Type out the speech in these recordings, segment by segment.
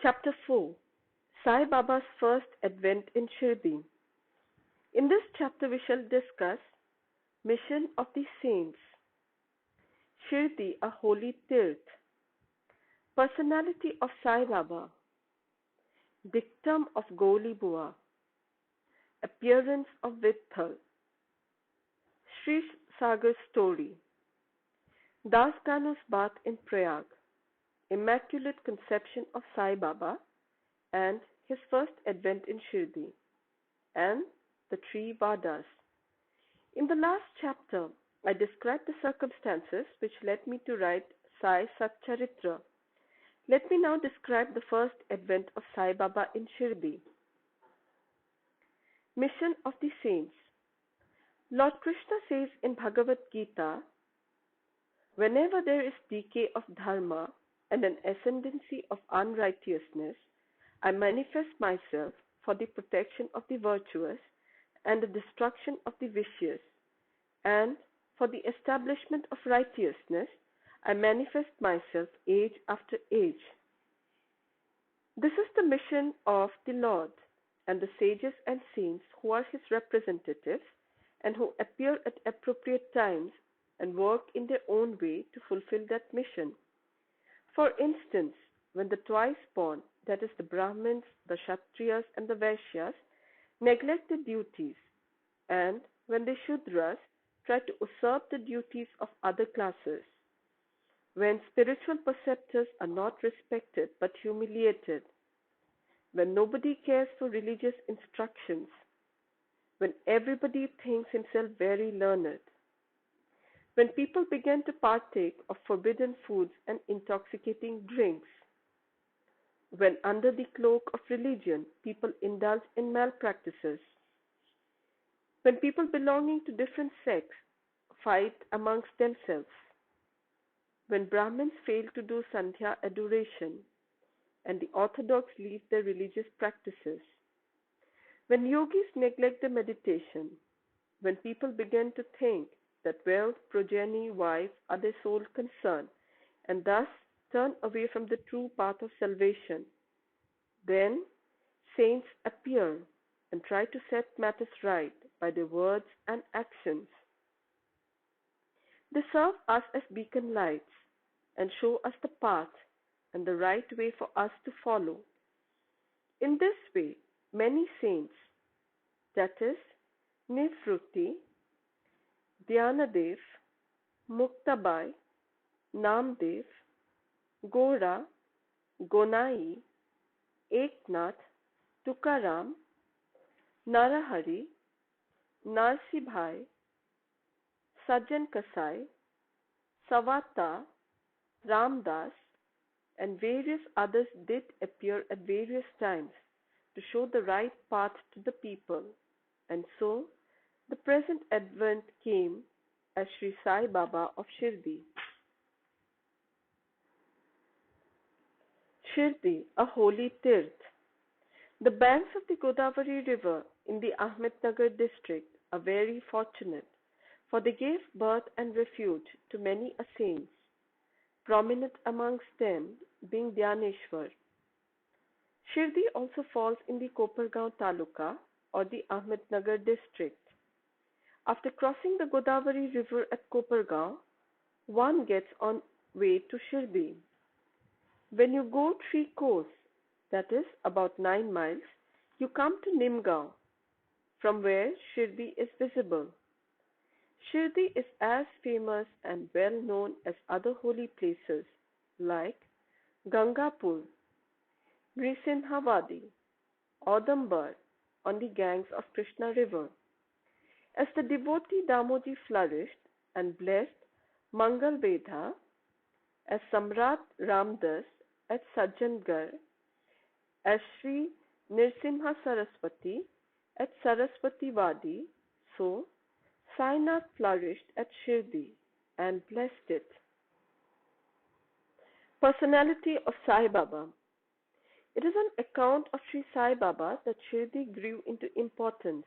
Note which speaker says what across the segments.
Speaker 1: Chapter 4 Sai Baba's First Advent in Shirdi. In this chapter, we shall discuss Mission of the Saints, Shirdi, a holy tirth, personality of Sai Baba, dictum of Goli Bua, appearance of Vitthal, Sri Sagar's story, Das Kanu's bath in Prayag, Immaculate Conception of Sai Baba, and his first advent in Shirdi, and the three Vadas. In the last chapter, I described the circumstances which led me to write Sai Satcharitra. Let me now describe the first advent of Sai Baba in Shirdi. Mission of the Saints. Lord Krishna says in Bhagavad Gita, whenever there is decay of dharma and an ascendancy of unrighteousness, I manifest myself for the protection of the virtuous and the destruction of the vicious, and for the establishment of righteousness, I manifest myself age after age. This is the mission of the Lord, and the sages and saints who are his representatives and who appear at appropriate times and work in their own way to fulfill that mission. For instance, when the twice born, that is the Brahmins, the Kshatriyas and the Vaishyas, neglect the duties, and when the Shudras try to usurp the duties of other classes, when spiritual preceptors are not respected but humiliated, when nobody cares for religious instructions, when everybody thinks himself very learned, when people begin to partake of forbidden foods and intoxicating drinks, when under the cloak of religion people indulge in malpractices, when people belonging to different sects fight amongst themselves, when Brahmins fail to do Sandhya adoration and the Orthodox leave their religious practices, when yogis neglect the meditation, when people begin to think that wealth, progeny, wife are their sole concern and thus turn away from the true path of salvation, then saints appear and try to set matters right by their words and actions. They serve us as beacon lights and show us the path and the right way for us to follow. In this way, many saints, that is, Nivrutti, Dhyanadev, Muktabai, Namdev, Gora, Gonai, Eknath, Tukaram, Narahari, Narsibhai, Sajjan Kasai, Savata, Ramdas, and various others did appear at various times to show the right path to the people, and so the present advent came as Sri Sai Baba of Shirdi. Shirdi, a holy tirth. The banks of the Godavari river in the Ahmednagar district are very fortunate, for they gave birth and refuge to many saints, prominent amongst them being Dhyaneshwar. Shirdi also falls in the Kopargaon Taluka or the Ahmednagar district. After crossing the Godavari river at Kopargaon, one gets on way to Shirdi. When you go 3 kos, that is about 9 miles, you come to Nimgaon, from where Shirdi is visible. Shirdi is as famous and well known as other holy places like Gangapur, Nrisimhavadi, Audambar on the Ganges of Krishna river. As the devotee Damoji flourished and blessed Mangal Vedha, as Samrat Ramdas at Sajjangarh, as Sri Nrsimha Saraswati at Saraswati Wadi, so Sainath flourished at Shirdi and blessed it. Personality of Sai Baba. It is on account of Sri Sai Baba that Shirdi grew into importance.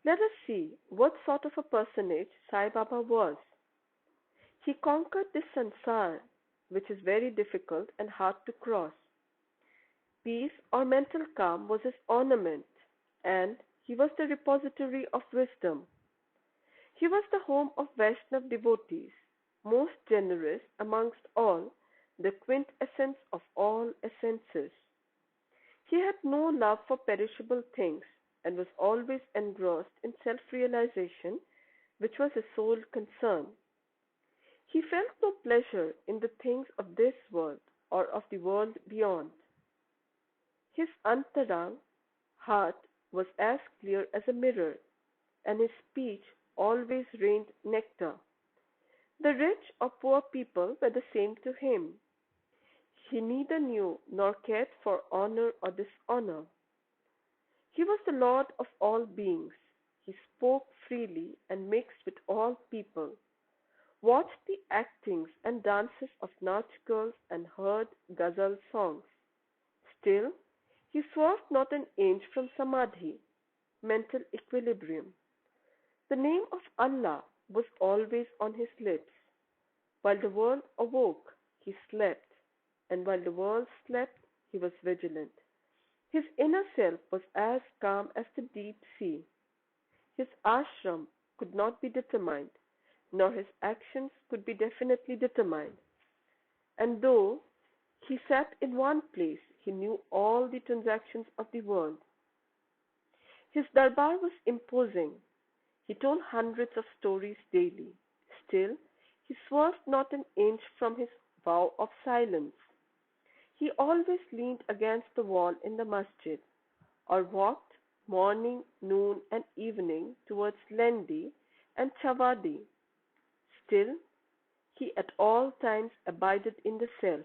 Speaker 1: Let us see what sort of a personage Sai Baba was. He conquered this sansar, which is very difficult and hard to cross. Peace or mental calm was his ornament, and he was the repository of wisdom. He was the home of Vaishnav devotees, most generous amongst all, the quintessence of all essences. He had no love for perishable things and was always engrossed in self realization, which was his sole concern. He felt no pleasure in the things of this world or of the world beyond. His antarang heart was as clear as a mirror, and his speech always rained nectar. The rich or poor people were the same to him. He neither knew nor cared for honor or dishonor. He was the lord of all beings. He spoke freely and mixed with all people, watched the actings and dances of Nach girls and heard ghazal songs. Still, he swerved not an inch from samadhi, mental equilibrium. The name of Allah was always on his lips. While the world awoke, he slept, and while the world slept, he was vigilant. His inner self was as calm as the deep sea. His ashram could not be determined, nor his actions could be definitely determined. And though he sat in one place, he knew all the transactions of the world. His darbar was imposing. He told hundreds of stories daily. Still, he swerved not an inch from his vow of silence. He always leaned against the wall in the masjid, or walked morning, noon, and evening towards Lendi and Chavadi. Still, he at all times abided in the self.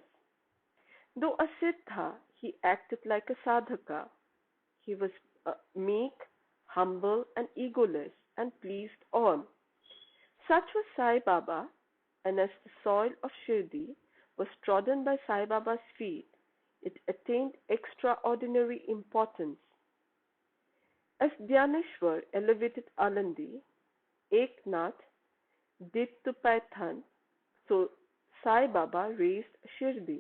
Speaker 1: Though a siddha, he acted like a sadhaka. He was meek, humble, and egoless, and pleased all. Such was Sai Baba, and as the soil of Shirdi was trodden by Sai Baba's feet, it attained extraordinary importance. As Dhyaneshwar elevated Alandi, Eknath did to Paithan, so Sai Baba raised Shirdi.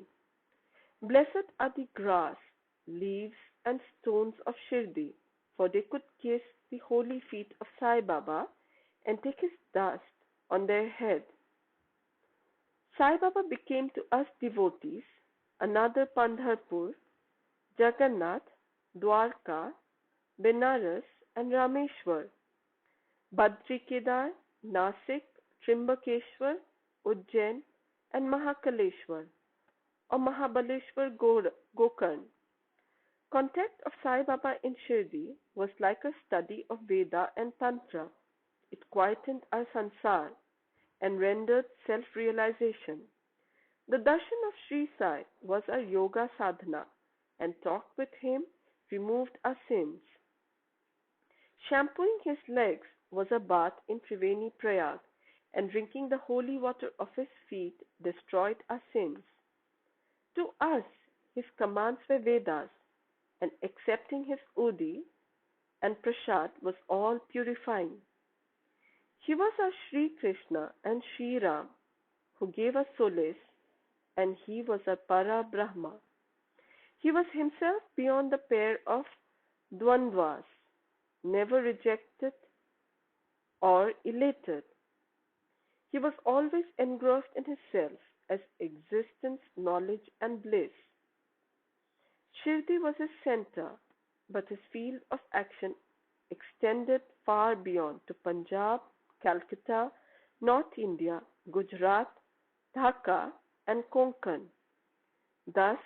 Speaker 1: Blessed are the grass, leaves, and stones of Shirdi, for they could kiss the holy feet of Sai Baba and take his dust on their head. Sai Baba became to us devotees another Pandharpur, Jagannath, Dwarka, Benares, and Rameshwar, Badri Kedar, Nasik, Trimbakeshwar, Ujjain, and Mahakaleshwar, or Mahabaleshwar Gokarn. Contact of Sai Baba in Shirdi was like a study of Veda and Tantra. It quietened our sansar and rendered self-realization. The darshan of Sri Sai was our yoga sadhana, and talk with him removed our sins. Shampooing his legs was a bath in Triveni Prayag, and drinking the holy water of his feet destroyed our sins. To us, his commands were Vedas, and accepting his Udi and Prasad was all purifying. He was our Sri Krishna and Sri Ram, who gave us solace, and he was our Para Brahma. He was himself beyond the pair of Dvandvas, never rejected or elated. He was always engrossed in himself as existence, knowledge, and bliss. Shirdi was his center, but his field of action extended far beyond to Punjab, Calcutta, North India, Gujarat, Dhaka, and Konkan. Thus,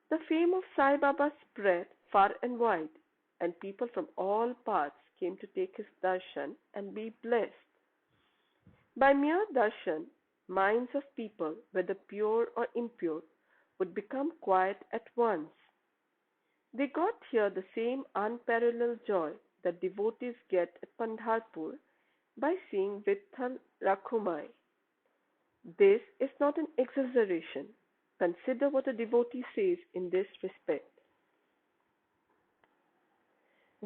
Speaker 1: the fame of Sai Baba spread far and wide, and people from all parts came to take his darshan and be blessed. By mere darshan, minds of people, whether pure or impure, would become quiet at once. They got here the same unparalleled joy that devotees get at Pandharpur by seeing Vitthal Rakhumai. This is not an exaggeration. Consider what a devotee says in this respect.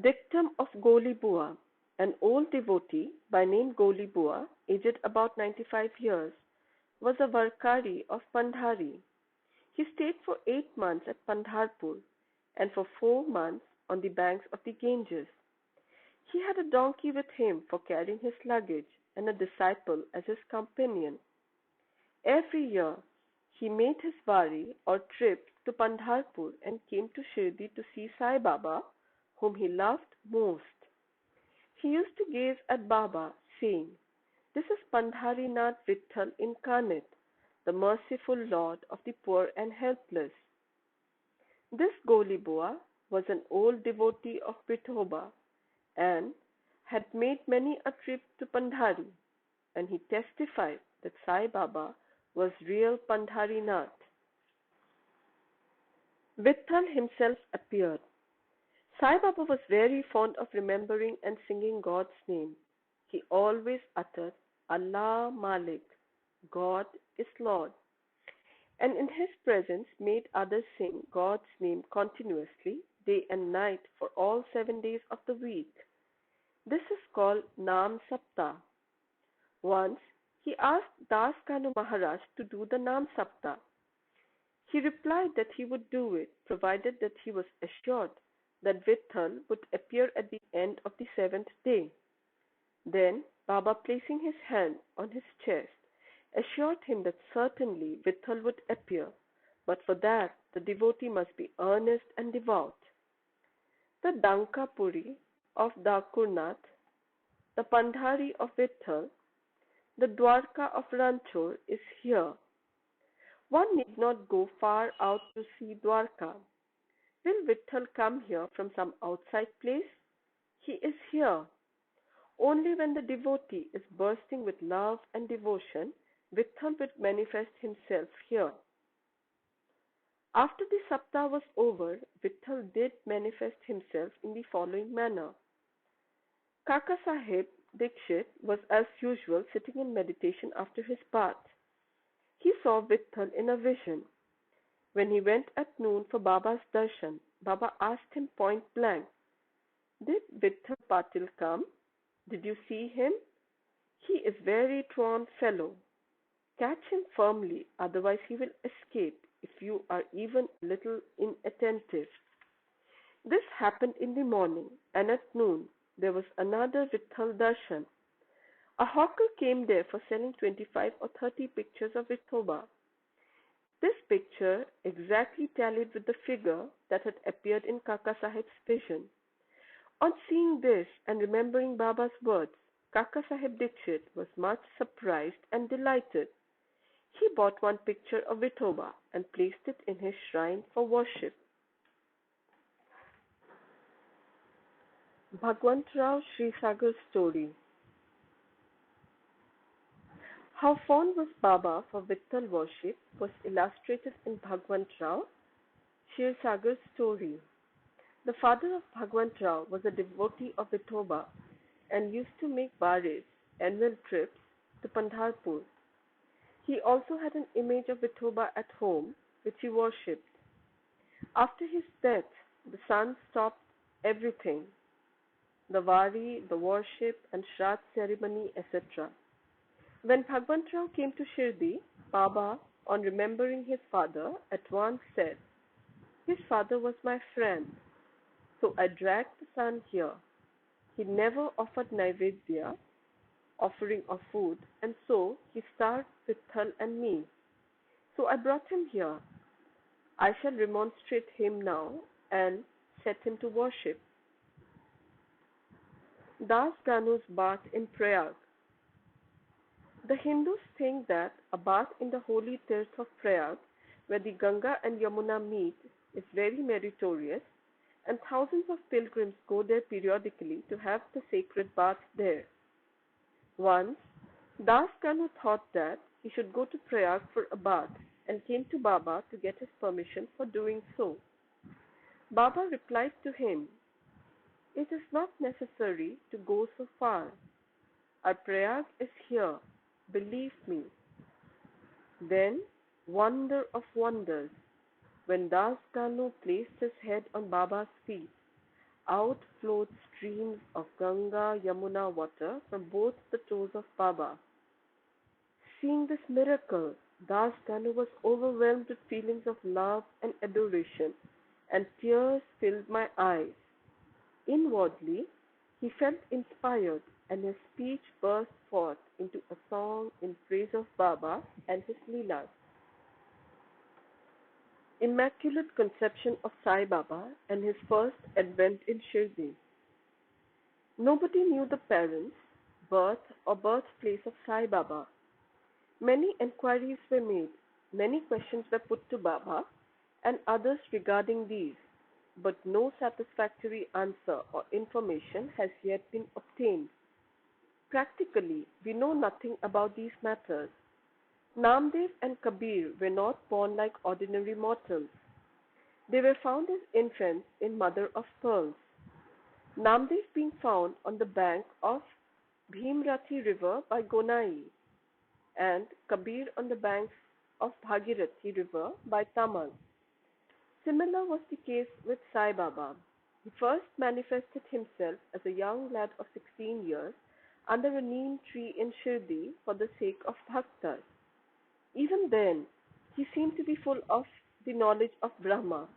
Speaker 1: Dictum of Goli Bua. An old devotee by name Goli Bua, aged about 95 years, was a Varkari of Pandhari. He stayed for 8 months at Pandharpur, and for 4 months on the banks of the Ganges. He had a donkey with him for carrying his luggage and a disciple as his companion. Every year he made his wari or trip to Pandharpur and came to Shirdi to see Sai Baba, whom he loved most. He used to gaze at Baba, saying, "This is Pandharinath Vitthal incarnate, the merciful Lord of the poor and helpless." This Goliboa was an old devotee of Vithoba and had made many a trip to Pandhari, and he testified that Sai Baba was real Pandharinath. Vitthal himself appeared. Sai Baba was very fond of remembering and singing God's name. He always uttered Allah Malik, God is Lord, and in his presence made others sing God's name continuously, day and night, for all 7 days of the week. This is called Nam Sapta. Once he asked Das Kanu Maharaj to do the Nam Sapta. He replied that he would do it, provided that he was assured that Vitthal would appear at the end of the 7th day. Then Baba, placing his hand on his chest, assured him that certainly Vitthal would appear, but for that the devotee must be earnest and devout. The Dankapuri of Dakurnath, the Pandhari of Vitthal, the Dwarka of Ranchor is here. One need not go far out to see Dwarka. Will Vitthal come here from some outside place? He is here. Only when the devotee is bursting with love and devotion, Vitthal will manifest himself here. After the Saptah was over, Vitthal did manifest himself in the following manner. Kaka Sahib Dikshit was as usual sitting in meditation after his bath. He saw Vitthal in a vision. When he went at noon for Baba's darshan, Baba asked him point blank, "Did Vitthal Patil come? Did you see him? He is very truant fellow. Catch him firmly, otherwise he will escape if you are even a little inattentive." This happened in the morning, and at noon there was another Vitthal darshan. A hawker came there for selling 25 or 30 pictures of Vithoba. This picture exactly tallied with the figure that had appeared in Kaka Sahib's vision. On seeing this and remembering Baba's words, Kaka Sahib Dikshit was much surprised and delighted. He bought one picture of Vithoba and placed it in his shrine for worship. Bhagwantrao Srisagar's story. How fond was Baba for Vitthal worship was illustrated in Bhagwantrao Srisagar's story. The father of Bhagwantrao was a devotee of Vithoba and used to make waris, annual trips, to Pandharpur. He also had an image of Vithoba at home, which he worshipped. After his death, the son stopped everything, the wari, the worship and Shraddh ceremony, etc. When Bhagwantrao came to Shirdi, Baba, on remembering his father, at once said, "His father was my friend, so I dragged the son here. He never offered Naivedya, offering of food, and so he starved Vitthal and me. So I brought him here. I shall remonstrate him now and set him to worship." Das Ganu's bath in Prayag. The Hindus think that a bath in the holy Tirth of Prayag, where the Ganga and Yamuna meet, is very meritorious, and thousands of pilgrims go there periodically to have the sacred bath there. Once, Das Kanu thought that he should go to Prayag for a bath and came to Baba to get his permission for doing so. Baba replied to him, "It is not necessary to go so far. Our Prayag is here, believe me." Then, wonder of wonders, when Das Kanu placed his head on Baba's feet, out flowed streams of Ganga Yamuna water from both the toes of Baba. Seeing this miracle, Das Kanu was overwhelmed with feelings of love and adoration and tears filled my eyes. Inwardly, he felt inspired, and his speech burst forth into a song in praise of Baba and his Leelas. Immaculate Conception of Sai Baba and his first advent in Shirdi. Nobody knew the parents, birth, or birthplace of Sai Baba. Many enquiries were made, many questions were put to Baba and others regarding these, but no satisfactory answer or information has yet been obtained. Practically, we know nothing about these matters. Namdev and Kabir were not born like ordinary mortals. They were found as infants in mother of pearls. Namdev being found on the bank of Bhimrathi river by Gonai, and Kabir on the banks of Bhagirathi river by Tamal. Similar was the case with Sai Baba. He first manifested himself as a young lad of 16 years under a neem tree in Shirdi for the sake of bhaktas. Even then, he seemed to be full of the knowledge of Brahma.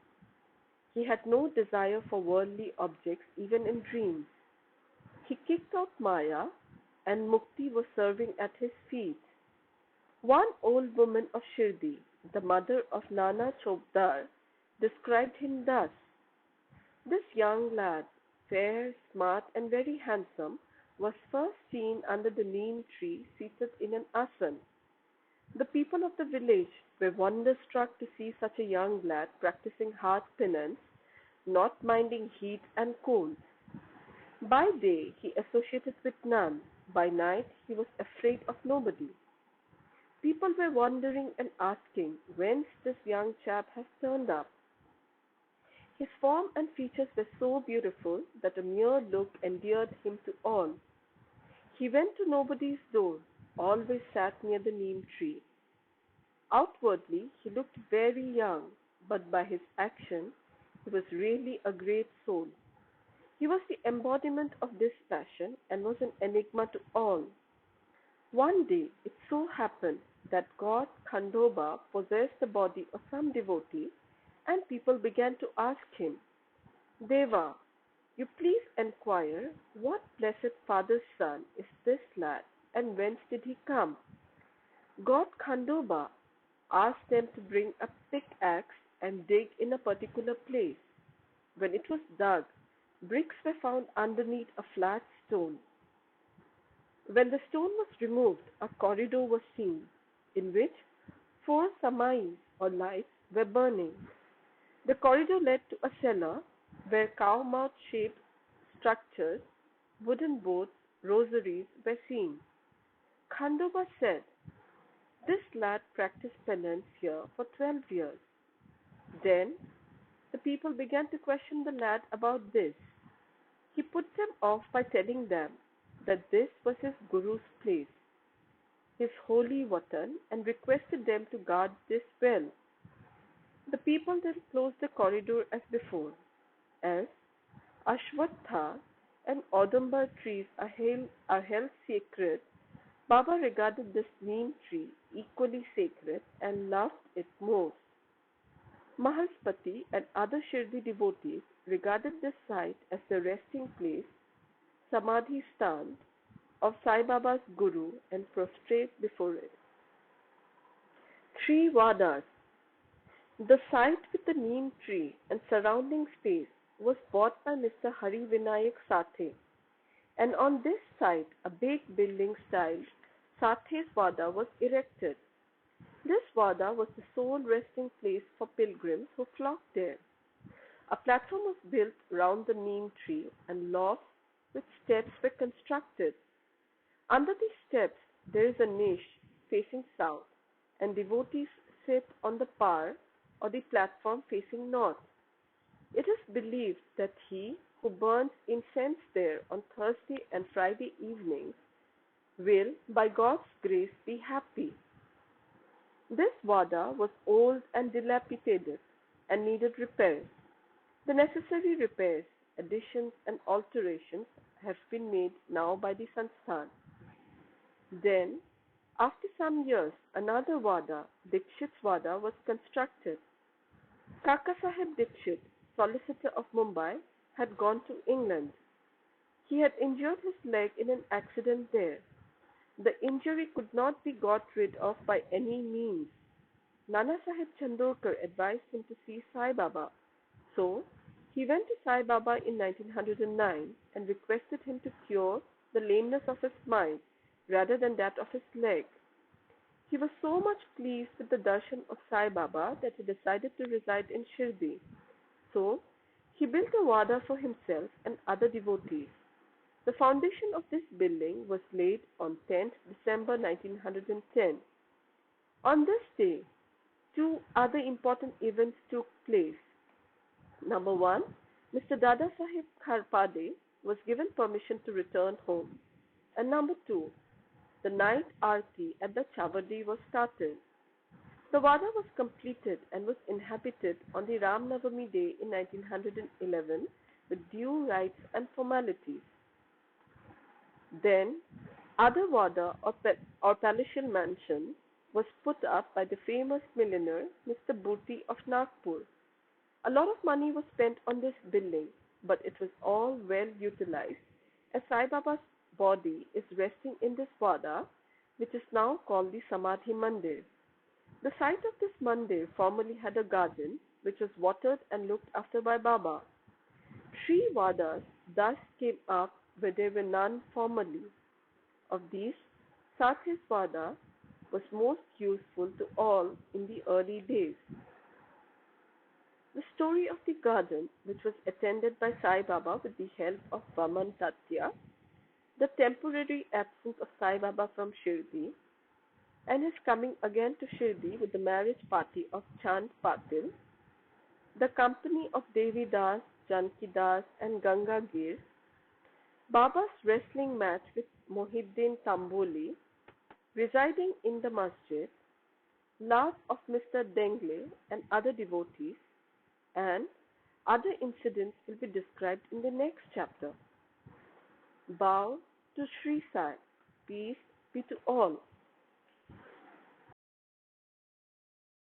Speaker 1: He had no desire for worldly objects even in dreams. He kicked out Maya, and Mukti was serving at his feet. One old woman of Shirdi, the mother of Nana Chowdar, described him thus: "This young lad, fair, smart, and very handsome, was first seen under the neem tree seated in an asan. The people of the village were wonderstruck to see such a young lad practicing hard penance, not minding heat and cold. By day he associated with none, by night he was afraid of nobody. People were wondering and asking whence this young chap has turned up. His form and features were so beautiful that a mere look endeared him to all. He went to nobody's door, always sat near the neem tree. Outwardly he looked very young, but by his action he was really a great soul. He was the embodiment of this passion and was an enigma to all. One day it so happened that god Khandoba possessed the body of some devotee, and people began to ask him, 'Deva, you please enquire what blessed father's son is this lad, and whence did he come?' God Khandoba asked them to bring a pickaxe and dig in a particular place. When it was dug, bricks were found underneath a flat stone. When the stone was removed, a corridor was seen, in which 4 samais or lights were burning. The corridor led to a cellar where cow-mouth shaped structures, wooden boats, rosaries were seen. Khandoba said, 'This lad practiced penance here for 12 years. Then the people began to question the lad about this. He put them off by telling them that this was his guru's place, his holy watan, and requested them to guard this well. The people then closed the corridor as before. As Ashwatha and Audumbar trees are held sacred, Baba regarded this neem tree equally sacred and loved it most. Mahalspati and other Shirdi devotees regarded this site as the resting place, Samadhi stand, of Sai Baba's Guru and prostrate before it. 3 Vadas. The site with the neem tree and surrounding space was bought by Mr. Hari Vinayak Sathe, and on this site a big building styled Sathe's Vada was erected. This Vada was the sole resting place for pilgrims who flocked there. A platform was built round the neem tree and lofts with steps were constructed. Under these steps there is a niche facing south, and devotees sit on the par or the platform facing north. It is believed that he who burns incense there on Thursday and Friday evenings will, by God's grace, be happy. This Vada was old and dilapidated and needed repairs. The necessary repairs, additions and alterations have been made now by the Sansthan. Then, after some years, another Vada, Dikshit's Vada, was constructed. Kaka Sahib Dikshit, solicitor of Mumbai, had gone to England. He had injured his leg in an accident there. The injury could not be got rid of by any means. Nana Sahib Chandorkar advised him to see Sai Baba. So, he went to Sai Baba in 1909 and requested him to cure the lameness of his mind rather than that of his leg. He was so much pleased with the darshan of Sai Baba that he decided to reside in Shirdi. So, he built a wada for himself and other devotees. The foundation of this building was laid on 10th December 1910. On this day, two other important events took place. Number one, Mr. Dada Sahib Kharpade was given permission to return home. And number two, the night aarti at the Chavadi was started. The Wada was completed and was inhabited on the Ram Navami day in 1911 with due rites and formalities. Then, other Wada or palatial mansion was put up by the famous millionaire Mr. Booty of Nagpur. A lot of money was spent on this building, but it was all well utilized, as Sai Baba's body is resting in this Wada, which is now called the Samadhi Mandir. The site of this mandir formerly had a garden, which was watered and looked after by Baba. Three Wadas thus came up where there were none formerly. Of these, Sathi's Wada was most useful to all in the early days. The story of the garden, which was attended by Sai Baba with the help of Vaman Tatya, the temporary absence of Sai Baba from Shirdi, and his coming again to Shirdi with the marriage party of Chand Patil, the company of Devi Das, Janki Das, and Ganga Gir, Baba's wrestling match with Mohiddin Tamboli, residing in the masjid, love of Mr. Dengle and other devotees, and other incidents will be described in the next chapter. Bow to Sri Sai. Peace be to all.